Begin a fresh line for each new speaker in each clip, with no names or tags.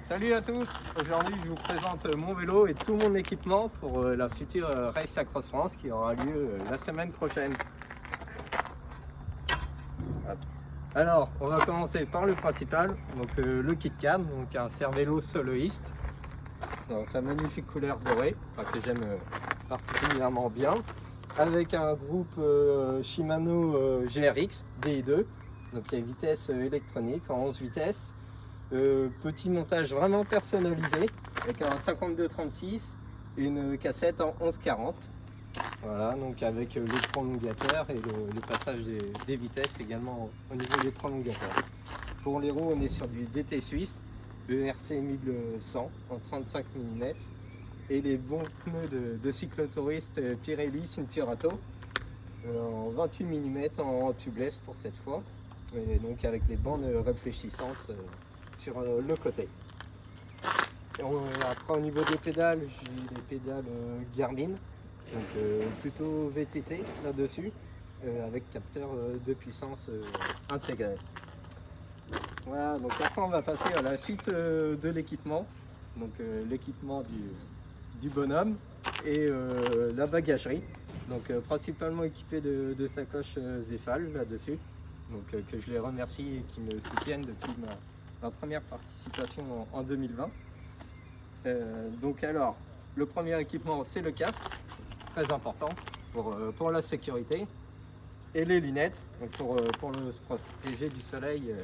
Salut à tous, aujourd'hui je vous présente mon vélo et tout mon équipement pour la future Race Across France qui aura lieu la semaine prochaine. Hop. Alors on va commencer par le principal, donc le KitKat, donc un Cervélo soloiste dans sa magnifique couleur dorée, que j'aime particulièrement bien, avec un groupe Shimano GRX DI2, donc il y a vitesse électronique en 11 vitesses. Petit montage vraiment personnalisé avec un 52-36 et une cassette en 11-40. Voilà, donc avec les prolongateurs et le passage des vitesses également au niveau des prolongateurs. Pour les roues, on est sur du DT suisse, ERC 1100 en 35 mm et les bons pneus de cyclotouristes Pirelli Cinturato en 28 mm en tubeless pour cette fois, et donc avec les bandes réfléchissantes sur le côté. Après au niveau des pédales, j'ai des pédales Garmin, donc plutôt VTT là-dessus, avec capteur de puissance intégré. Voilà, donc après on va passer à la suite de l'équipement, donc l'équipement du bonhomme et la bagagerie, donc principalement équipé de sacoches Zefal là-dessus, donc que je les remercie et qui me soutiennent depuis ma première participation en 2020. Donc alors, le premier équipement c'est le casque, très important pour la sécurité, et les lunettes donc pour se protéger du soleil,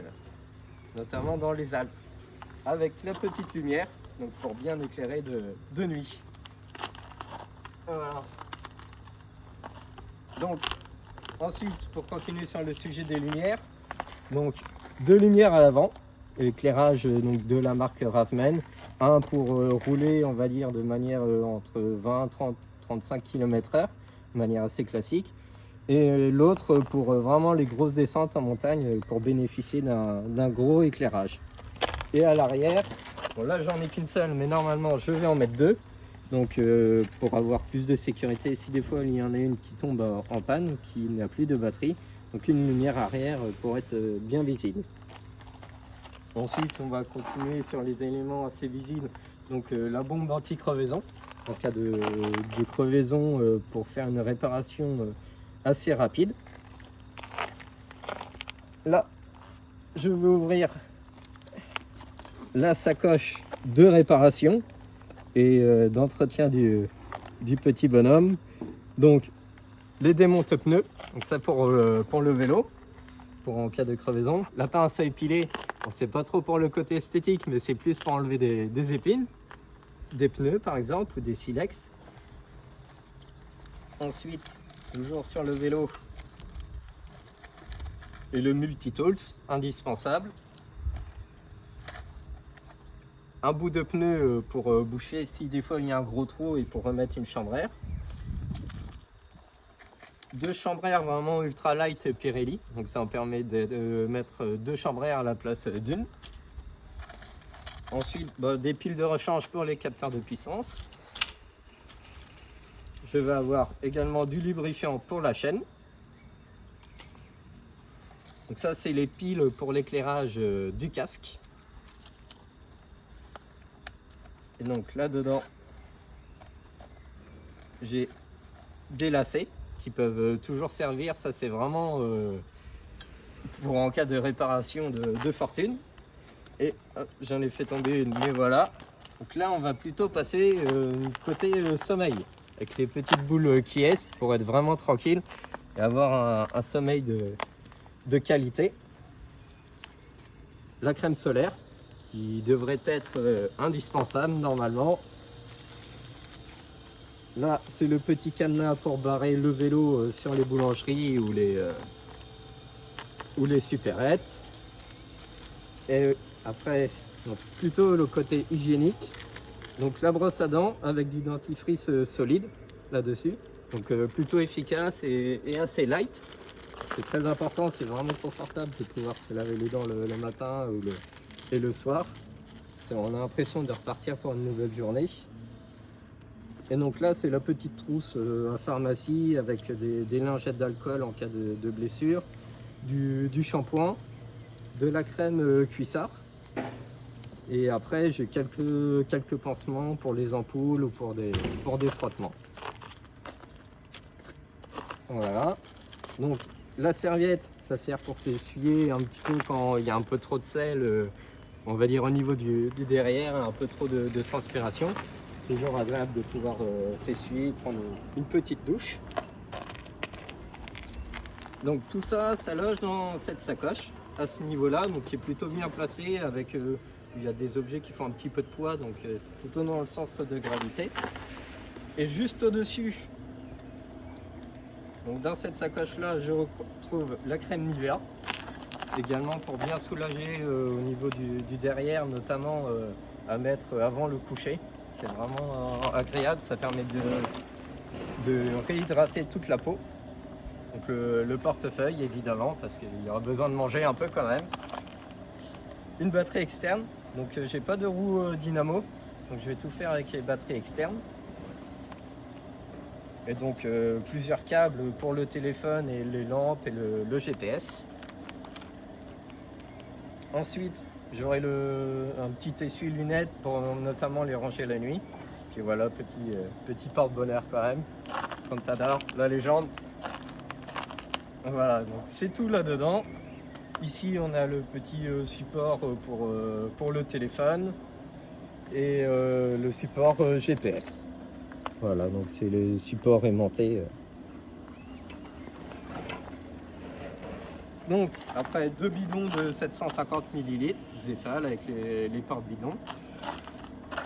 notamment dans les Alpes, avec la petite lumière donc pour bien éclairer de nuit. Voilà. Donc ensuite, pour continuer sur le sujet des lumières, donc deux lumières à l'avant, éclairage donc de la marque Ravman, un pour rouler on va dire de manière entre 20, 30, 35 km/h, de manière assez classique, et l'autre pour vraiment les grosses descentes en montagne pour bénéficier d'un gros éclairage. Et à l'arrière, bon là j'en ai qu'une seule, mais normalement je vais en mettre deux, donc pour avoir plus de sécurité si des fois il y en a une qui tombe en panne, qui n'a plus de batterie, donc une lumière arrière pour être bien visible. Ensuite, on va continuer sur les éléments assez visibles. Donc la bombe anti-crevaison, en cas de crevaison pour faire une réparation assez rapide. Là, je vais ouvrir la sacoche de réparation et d'entretien du petit bonhomme. Donc les démonte pneus, donc ça pour le vélo, pour en cas de crevaison. La pince à épiler, c'est pas trop pour le côté esthétique, mais c'est plus pour enlever des épines, des pneus par exemple, ou des silex. Ensuite, toujours sur le vélo, et le multi-tools, indispensable. Un bout de pneu pour boucher si des fois il y a un gros trou et pour remettre une chambre à air. Deux chambres à air vraiment ultra light Pirelli, donc ça me permet de mettre deux chambres à air à la place d'une. Ensuite, des piles de rechange pour les capteurs de puissance. Je vais avoir également du lubrifiant pour la chaîne. Donc ça c'est les piles pour l'éclairage du casque. Et donc là dedans, j'ai des lacets qui peuvent toujours servir. Ça c'est vraiment pour en cas de réparation de fortune. Et j'en ai fait tomber une, mais voilà. Donc là on va plutôt passer côté sommeil, avec les petites boules Kies pour être vraiment tranquille et avoir un sommeil de qualité. La crème solaire qui devrait être indispensable normalement. Là, c'est le petit cadenas pour barrer le vélo sur les boulangeries ou les supérettes. Et après, donc plutôt le côté hygiénique. Donc la brosse à dents avec du dentifrice solide là-dessus. Donc plutôt efficace et assez light. C'est très important, c'est vraiment confortable de pouvoir se laver les dents le matin et le soir. On a l'impression de repartir pour une nouvelle journée. Et donc là, c'est la petite trousse à pharmacie avec des lingettes d'alcool en cas de blessure, du shampoing, de la crème cuissard, Et après, j'ai quelques pansements pour les ampoules ou pour des frottements. Voilà. Donc, la serviette, ça sert pour s'essuyer un petit peu quand il y a un peu trop de sel, on va dire au niveau du derrière, un peu trop de transpiration. C'est toujours agréable de pouvoir s'essuyer, prendre une petite douche. Donc tout ça, ça loge dans cette sacoche à ce niveau-là, donc qui est plutôt bien placé avec, il y a des objets qui font un petit peu de poids, donc c'est plutôt dans le centre de gravité. Et juste au-dessus, donc dans cette sacoche-là, je retrouve la crème Nivea, également pour bien soulager au niveau du derrière, notamment à mettre avant le coucher. C'est vraiment agréable, ça permet de réhydrater toute la peau. Donc le portefeuille évidemment, parce qu'il y aura besoin de manger un peu quand même. Une batterie externe, donc j'ai pas de roue dynamo, donc je vais tout faire avec les batteries externes. Et donc plusieurs câbles pour le téléphone et les lampes et le GPS. Ensuite, j'aurai un petit essuie-lunettes pour notamment les ranger la nuit. Puis voilà, petit porte-bonheur quand même, comme t'adores, la légende. Voilà, donc c'est tout là-dedans. Ici, on a le petit support pour le téléphone et le support GPS. Voilà, donc c'est le support aimanté. Donc, après 2 bidons de 750 ml, Zéphal avec les porte-bidons.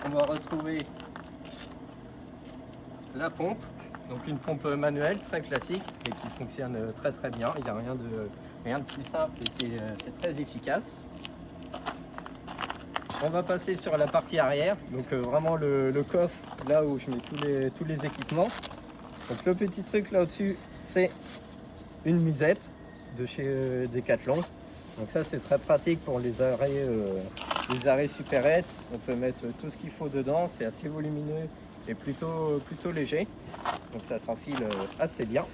On va retrouver la pompe, donc une pompe manuelle très classique et qui fonctionne très très bien. Il n'y a rien de plus simple et c'est très efficace. On va passer sur la partie arrière, donc vraiment le coffre, là où je mets tous les équipements. Donc le petit truc là au-dessus, c'est une musette de chez Decathlon. Donc ça c'est très pratique pour les arrêts supérettes. On peut mettre tout ce qu'il faut dedans, c'est assez volumineux et plutôt léger. Donc ça s'enfile assez bien.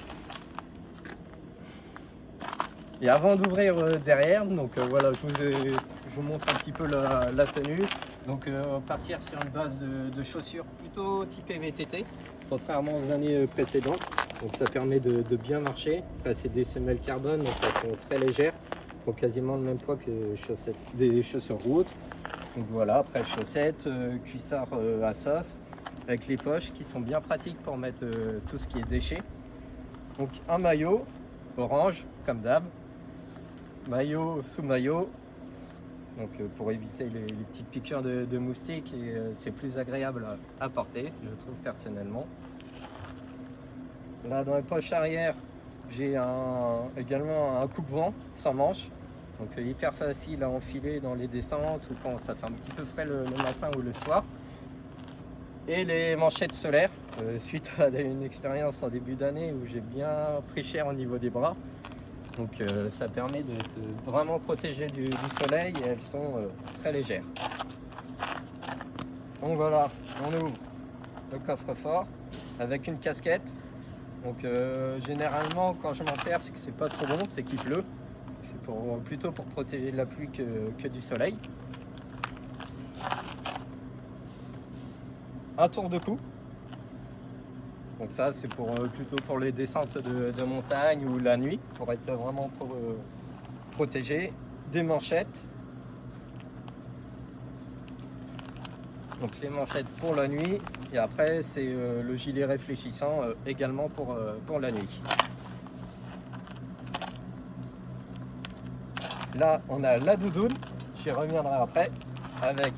Et avant d'ouvrir derrière, donc voilà, je vous montre un petit peu la tenue. Donc partir sur une base de chaussures plutôt typées VTT, contrairement aux années précédentes. Donc ça permet de bien marcher. Après c'est des semelles carbone, donc elles sont très légères. Elles font quasiment le même poids que des chaussures routes. Donc voilà, après chaussettes, cuissards à sauce, avec les poches qui sont bien pratiques pour mettre tout ce qui est déchets. Donc un maillot orange, comme d'hab. Maillot sous maillot, donc pour éviter les petites piqûres de moustiques, et c'est plus agréable à porter, je trouve personnellement. Là dans les poches arrière, j'ai également un coupe-vent sans manche, donc hyper facile à enfiler dans les descentes ou quand ça fait un petit peu frais le matin ou le soir. Et les manchettes solaires, suite à une expérience en début d'année où j'ai bien pris cher au niveau des bras. Donc ça permet d'être vraiment protégé du soleil et elles sont très légères. Donc voilà, on ouvre le coffre-fort avec une casquette. Donc généralement quand je m'en sers, c'est que c'est pas trop bon, c'est qu'il pleut. C'est plutôt pour protéger de la pluie que du soleil. Un tour de cou. Donc ça c'est plutôt pour les descentes de montagne ou la nuit, pour être vraiment protégé. Des manchettes. Donc les manchettes pour la nuit. Et après c'est le gilet réfléchissant également pour la nuit. Là on a la doudoune, j'y reviendrai après, avec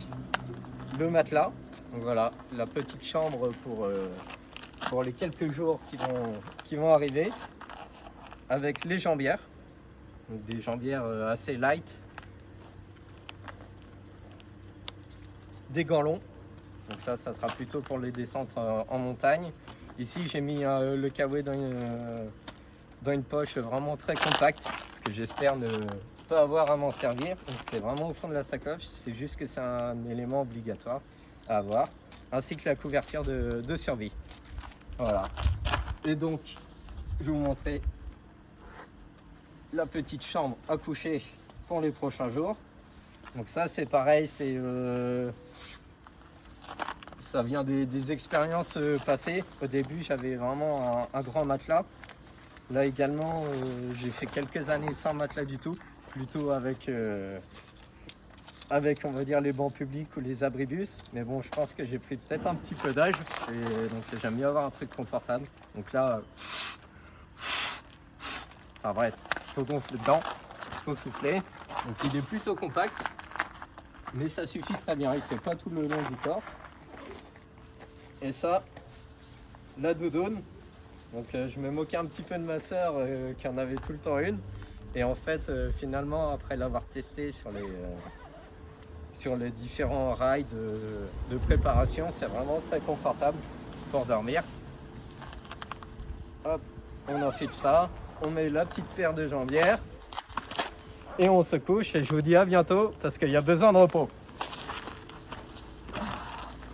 le matelas. Donc voilà, la petite chambre pour les quelques jours qui vont arriver, avec les jambières, donc des jambières assez light, des gants longs, donc ça sera plutôt pour les descentes en montagne. Ici j'ai mis le kawaii dans une poche vraiment très compacte, parce que j'espère ne pas avoir à m'en servir. Donc c'est vraiment au fond de la sacoche, c'est juste que c'est un élément obligatoire à avoir, ainsi que la couverture de survie. Voilà. Et donc, je vais vous montrer la petite chambre à coucher pour les prochains jours. Donc ça c'est pareil, ça vient des expériences passées. Au début j'avais vraiment un grand matelas. Là également j'ai fait quelques années sans matelas du tout, plutôt avec on va dire les bancs publics ou les abribus. Mais bon, je pense que j'ai pris peut-être un petit peu d'âge et donc j'aime mieux avoir un truc confortable. Donc là, enfin bref, faut gonfler dedans, faut souffler. Donc il est plutôt compact, mais ça suffit très bien, il fait pas tout le long du corps. Et ça, la doudoune. Donc je me moquais un petit peu de ma soeur qui en avait tout le temps une. Et en fait, finalement, après l'avoir testé sur les différents rails de préparation, c'est vraiment très confortable pour dormir. Hop, on enfile ça, on met la petite paire de jambières et on se couche et je vous dis à bientôt parce qu'il y a besoin de repos.